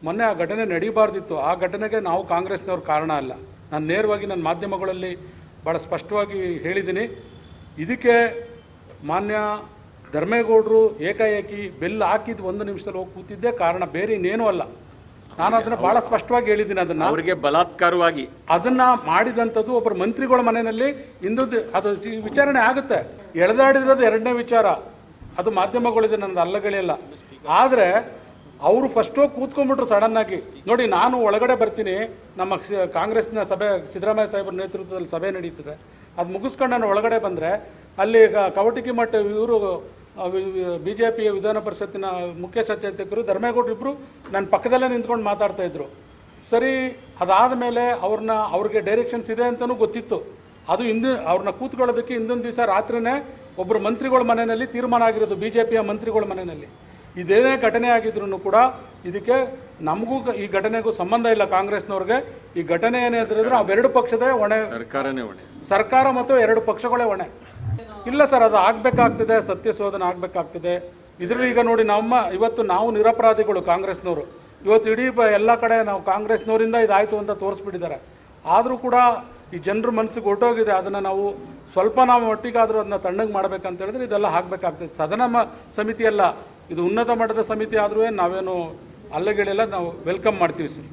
ಮೊನ್ನೆ ಆ ಘಟನೆ ನಡೀಬಾರ್ದಿತ್ತು. ಆ ಘಟನೆಗೆ ನಾವು ಕಾಂಗ್ರೆಸ್ನವ್ರು ಕಾರಣ ಅಲ್ಲ. ನಾನು ನೇರವಾಗಿ ನನ್ನ ಮಾಧ್ಯಮಗಳಲ್ಲಿ ಭಾಳ ಸ್ಪಷ್ಟವಾಗಿ ಹೇಳಿದ್ದೀನಿ. ಇದಕ್ಕೆ ಮಾನ್ಯ ಧರ್ಮೇಗೌಡರು ಏಕಾಏಕಿ ಬೆಲ್ ಹಾಕಿದ್ದು 1 ನಿಮಿಷದಲ್ಲಿ ಹೋಗಿ ಕೂತಿದ್ದೇ ಕಾರಣ, ಬೇರೆ ಇನ್ನೇನೂ ಅಲ್ಲ. ನಾನು ಅದನ್ನು ಭಾಳ ಸ್ಪಷ್ಟವಾಗಿ ಹೇಳಿದ್ದೀನಿ. ಅದನ್ನು ಅವರಿಗೆ ಬಲಾತ್ಕಾರವಾಗಿ ಅದನ್ನು ಮಾಡಿದಂಥದ್ದು ಒಬ್ಬರು ಮಂತ್ರಿಗಳ ಮನೆಯಲ್ಲಿ ಇಂದು ಅದು ವಿಚಾರಣೆ ಆಗುತ್ತೆ. ಎಳೆದಾಡಿರೋದು 2ನೇ ವಿಚಾರ, ಅದು ಮಾಧ್ಯಮಗಳಿದೆ, ನನ್ನದು ಅಲ್ಲಗಳಿಲ್ಲ. ಆದರೆ ಅವರು ಫಸ್ಟ್ ಹೋಗಿ ಕೂತ್ಕೊಂಡ್ಬಿಟ್ರು ಸಡನ್ನಾಗಿ. ನೋಡಿ, ನಾನು ಒಳಗಡೆ ಬರ್ತೀನಿ, ನಮ್ಮ ಕಾಂಗ್ರೆಸ್ನ ಸಭೆ ಸಿದ್ದರಾಮಯ್ಯ ಸಾಹೇಬರ ನೇತೃತ್ವದಲ್ಲಿ ಸಭೆ ನಡೀತದೆ. ಅದು ಮುಗಿಸ್ಕೊಂಡು ನಾನು ಒಳಗಡೆ ಬಂದರೆ ಅಲ್ಲಿ ಕವಟಿಗಿ ಮಠ ಇವರು BJP ವಿಧಾನ ಪರಿಷತ್ತಿನ ಮುಖ್ಯ ಸಚೇತಕರು ಧರ್ಮೇಗೌಡರು ಇಬ್ಬರು ನನ್ನ ಪಕ್ಕದಲ್ಲೇ ನಿಂತ್ಕೊಂಡು ಮಾತಾಡ್ತಾಯಿದ್ರು. ಸರಿ, ಅದಾದ ಮೇಲೆ ಅವ್ರಿಗೆ ಡೈರೆಕ್ಷನ್ಸ್ ಇದೆ ಅಂತಲೂ ಗೊತ್ತಿತ್ತು. ಅದು ಅವ್ರನ್ನ ಕೂತ್ಕೊಳ್ಳೋದಕ್ಕೆ ಹಿಂದೊಂದು ದಿವಸ ರಾತ್ರಿನೇ ಒಬ್ಬರು ಮಂತ್ರಿಗಳ ಮನೆಯಲ್ಲಿ ತೀರ್ಮಾನ ಆಗಿರೋದು, BJPಯ ಮಂತ್ರಿಗಳ ಮನೆಯಲ್ಲಿ. ಇದೇನೇ ಘಟನೆ ಆಗಿದ್ರು ಕೂಡ ಇದಕ್ಕೆ ನಮಗೂ ಈ ಘಟನೆಗೂ ಸಂಬಂಧ ಇಲ್ಲ. ಕಾಂಗ್ರೆಸ್ನವ್ರಿಗೆ ಈ ಘಟನೆ ಏನೇ ಹೇಳಿದ್ರೆ ಅವೆರಡು ಪಕ್ಷದ ಹೊಣೆ, ಸರ್ಕಾರನೇ ಹೊಣೆ, ಸರ್ಕಾರ ಮತ್ತು 2 ಪಕ್ಷಗಳೇ ಹೊಣೆ. ಇಲ್ಲ ಸರ್, ಅದು ಆಗಬೇಕಾಗ್ತದೆ, ಸತ್ಯಶೋಧನೆ ಆಗಬೇಕಾಗ್ತದೆ. ಇದರಲ್ಲಿ ಈಗ ನೋಡಿ, ಇವತ್ತು ನಾವು ನಿರಪರಾಧಿಗಳು ಕಾಂಗ್ರೆಸ್ನವರು. ಇವತ್ತು ಇಡೀ ಎಲ್ಲ ಕಡೆ ನಾವು ಕಾಂಗ್ರೆಸ್ನವರಿಂದ ಇದಾಯಿತು ಅಂತ ತೋರಿಸ್ಬಿಟ್ಟಿದ್ದಾರೆ. ಆದರೂ ಕೂಡ ಈ ಜನರ ಮನಸ್ಸಿಗೆ ಹೊರಟೋಗಿದೆ. ಅದನ್ನು ನಾವು ಸ್ವಲ್ಪ ಒಟ್ಟಿಗಾದರೂ ಅದನ್ನ ತಣ್ಣಗೆ ಮಾಡಬೇಕಂತ ಹೇಳಿದ್ರೆ ಇದೆಲ್ಲ ಆಗಬೇಕಾಗ್ತದೆ. ಸದನ ಸಮಿತಿ ಅಲ್ಲ, ಇದು ಉನ್ನತ ಮಟ್ಟದ ಸಮಿತಿ ಆದರೂ ನಾವೇನು ಅಲ್ಲಗಳಿಲ್ಲ, ನಾವು ವೆಲ್ಕಮ್ ಮಾಡ್ತೀವಿ ಸರ್.